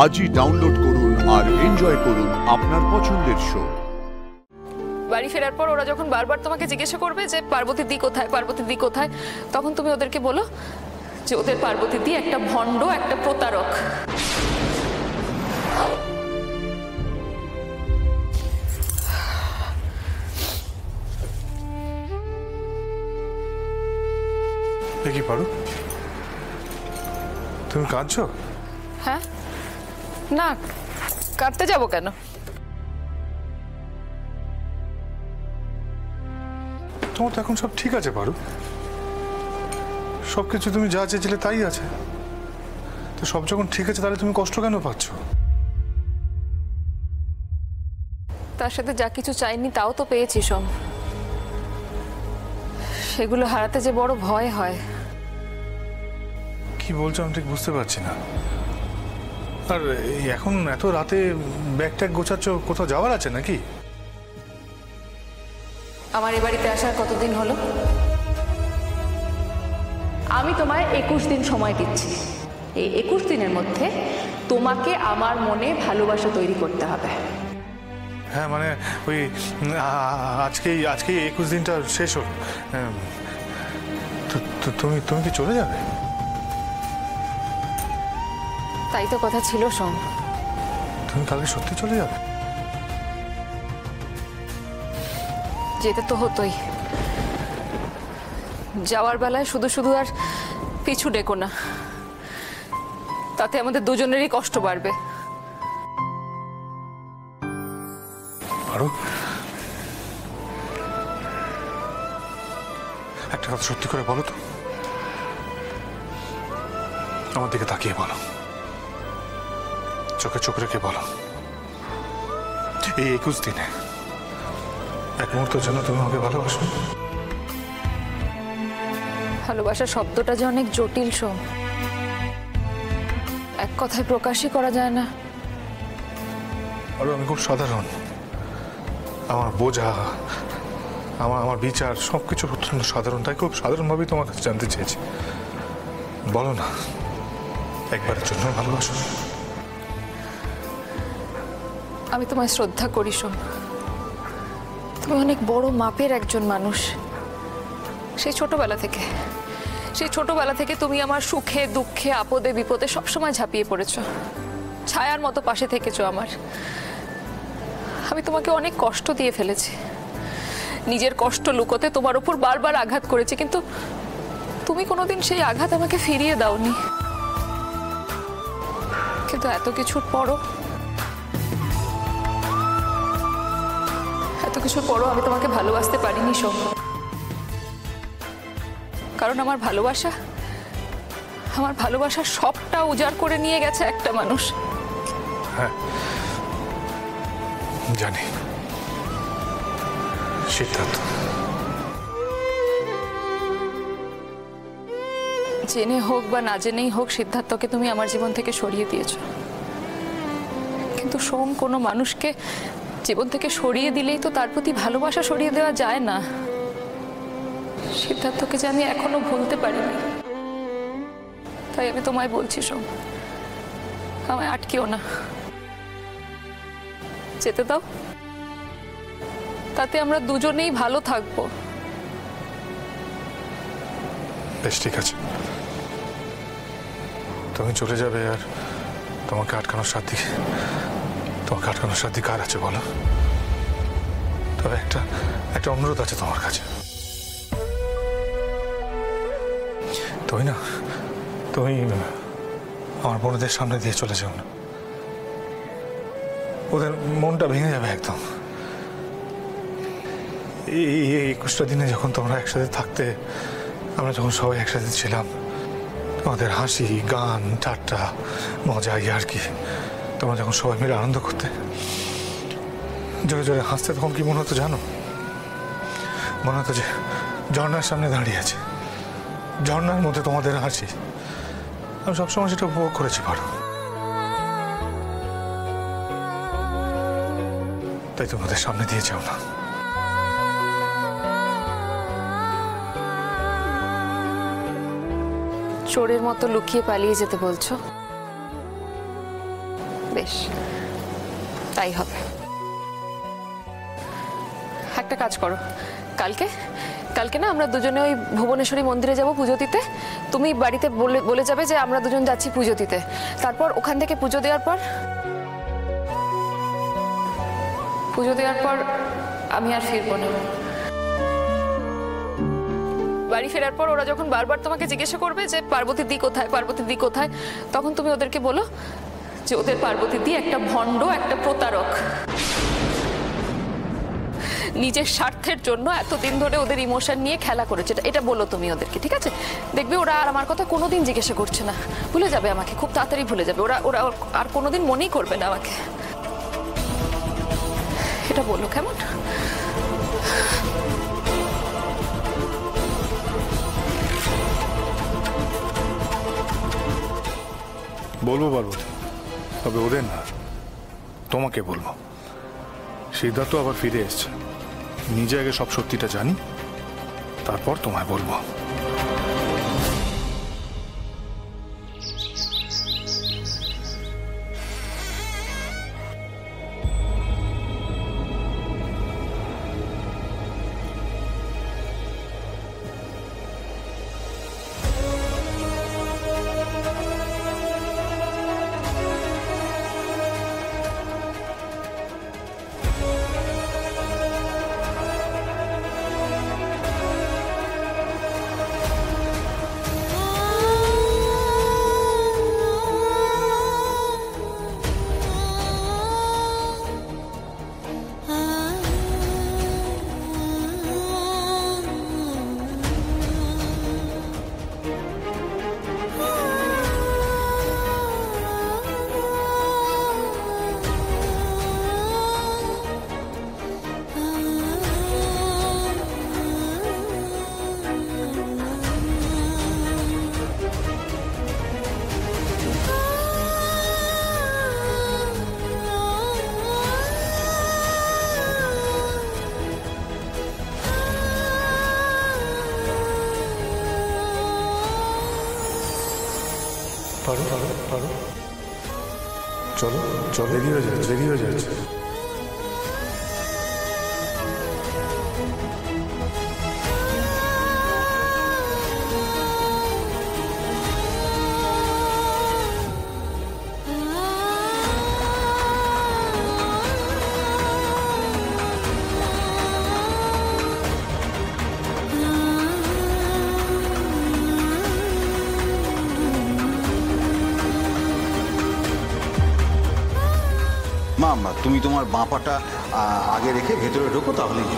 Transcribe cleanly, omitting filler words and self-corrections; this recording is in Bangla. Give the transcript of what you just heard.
আজই ডাউনলোড করুন আর এনজয় করুন আপনার পছন্দের শো। বাড়ি ফেরার পর ওরা যখন বারবার তোমাকে জিজ্ঞাসা করবে যে পার্বতী দি কোথায়, পার্বতী দি কোথায়, তখন তুমি ওদেরকে বলো যে ওদের পার্বতী দি একটা ভণ্ড, একটা প্রতারক। দেখি পারো, তুমি কাঁদছো? হ্যাঁ, না কাঁদতে যাবো কেন? তোমার তো এখন সব ঠিক আছে পারো, সবকিছু তুমি যা চেয়েছিলে তাই আছে। তো সব যখন ঠিক আছে তাহলে তুমি কষ্ট কেন পাচ্ছ? তার সাথে যা কিছু চাইনি তাও তো পেয়েছি সোম, সেগুলো হারাতে যে বড় ভয় হয়। কি বলছো আমি ঠিক বুঝতে পারছি না। আর এখন এত রাতে ব্যাগ ট্যাগ গোছাচ্ছ, কোথাও যাওয়ার আছে নাকি? আমার এ বাড়িতে আসার কতদিন হলো? আমি তোমায় 21 দিন সময় দিচ্ছি। এই 21 দিনের মধ্যে তোমাকে আমার মনে ভালোবাসা তৈরি করতে হবে। হ্যাঁ মানে ওই আজকেই 21 দিনটা শেষ হলো। তুমি তুমি কি চলে যাবে? তাই তো কথা ছিল সোম। তুমি কালকে সত্যি চলে যাবে? যেতে তো হতোই। যাওয়ার বেলায় শুধু শুধু আর পিছু ডেকো না, তাতে আমাদের দুজনেরই কষ্ট বাড়বে। আরো একটা কথা সত্যি করে বলো তো, আমার দিকে তাকিয়ে বলো, চোখে চোখ রেখে বলো, এই 21 দিনে এক মুহূর্তের জন্য তুমি আমাকে ভালোবাসো? ভালোবাসা শব্দটা যে অনেক জটিল সোম, এক কথায় প্রকাশই করা যায় না। আরো আমি খুব সাধারণ, আমার বোঝা, আমার বিচার সবকিছু অত্যন্ত সাধারণ, তাই খুব সাধারণভাবেই তোমার কাছে জানতে চেয়েছি। বলো না, একবারের জন্য ভালোবাসো? আমি তোমায় শ্রদ্ধা করি সোম, তুমি অনেক বড় মাপের একজন মানুষ। সেই ছোটবেলা থেকে তুমি আমার সুখে দুঃখে আপদে বিপদে সবসময় ঝাঁপিয়ে পড়েছ, ছায়ার মতো পাশে থেকেছো আমার। আমি তোমাকে অনেক কষ্ট দিয়ে ফেলেছি, নিজের কষ্ট লুকোতে তোমার উপর বারবার আঘাত করেছি, কিন্তু তুমি কোনোদিন সেই আঘাত আমাকে ফিরিয়ে দাওনি। কিন্তু এত কিছুর পরও আমি তোমাকে ভালোবাসতে পারিনি সোম, কারণ আমার ভালোবাসা সবটা উজাড় করে নিয়ে গেছে একটা মানুষ। হ্যাঁ জানি, সিদ্ধার্থ। জেনে হোক বা না জেনেই হোক সিদ্ধার্থকে তুমি আমার জীবন থেকে সরিয়ে দিয়েছো, কিন্তু সোম কোনো মানুষকে জীবন থেকে সরিয়ে দিলেই তো তার প্রতি ভালোবাসা সরিয়ে দেওয়া যায় না। সিদ্ধার্থকে যে আমি এখনো ভুলতে পারিনি, তাই আমি তোমায় বলছি সোম, আমায় আটকিও না, যেতে দাও, তাতে আমরা দুজনেই ভালো থাকবো। বেশ ঠিক আছে, তুমি চলে যাবে আর তোমাকে আটকানোর সাথী কার আছে বলো? তবে একটা অনুরোধ আছে তোমার কাছে। তুমি আমার বোনদের সামনে দিয়ে চলে যাও না, ওদের মনটা ভেঙে যাবে একদম। এই 21টা দিনে যখন তোমরা একসাথে থাকতে, আমরা যখন সবাই একসাথে ছিলাম, তোমাদের হাসি গান ঠাট্টা মজা ইয়ার্কি, তোমরা যখন সবাই মিলে আনন্দ করতে, জোরে জোরে হাসতে, তখন কি মনে হতো জানো? মনে হতো যে ঝর্ণার সামনে দাঁড়িয়ে আছে, ঝর্ণার মধ্যে তোমাদের হাসি। আমি সবসময় সেটা উপভোগ করেছি পারো, তাই তোমাদের সামনে দিয়ে যাও না। চোরের মতো লুকিয়ে পালিয়ে যেতে বলছো? বেশ, তাই হবে। একটা কাজ করো, কালকে কালকে না আমরা দুজনে ওই ভুবনেশ্বরী মন্দিরে যাব পুজো দিতে। তুমি বাড়িতে বলে যাবে যে আমরা দুজন যাচ্ছি পুজো দিতে। তারপর ওখান থেকে পুজো দেওয়ার পর আমি আর ফিরবো না। বাড়ি ফেরার পর ওরা যখন বারবার তোমাকে জিজ্ঞাসা করবে যে পার্বতী দি কোথায়, পার্বতী দি কোথায়, তখন তুমি ওদেরকে বলো যে ওদের পার্বতী দি একটা ভণ্ড, একটা প্রতারক, নিজের স্বার্থের জন্য এতদিন ধরে ওদের ইমোশন নিয়ে খেলা করেছে। এটা বলো তুমি ওদেরকে, ঠিক আছে? দেখবে ওরা আর আমার কথা কোনোদিন জিজ্ঞাসা করছে না, ভুলে যাবে আমাকে, খুব তাড়াতাড়ি ভুলে যাবে। ওরা আর কোনোদিন মনেই করবে না আমাকে। এটা বলো, কেমন? বলবো পার্বতী, তবে ওদের না, তোমাকে বলবো। সিদ্ধার্থ আবার ফিরে এসছে, নিজে আগে সব সত্যিটা জানি, তারপর তোমায় বলবো। পারো, চলো দেরি হয়ে যাচ্ছে। মা, তুমি তোমার বাঁ পাটা আগে রেখে ভেতরে ঢোকো, তাহলেই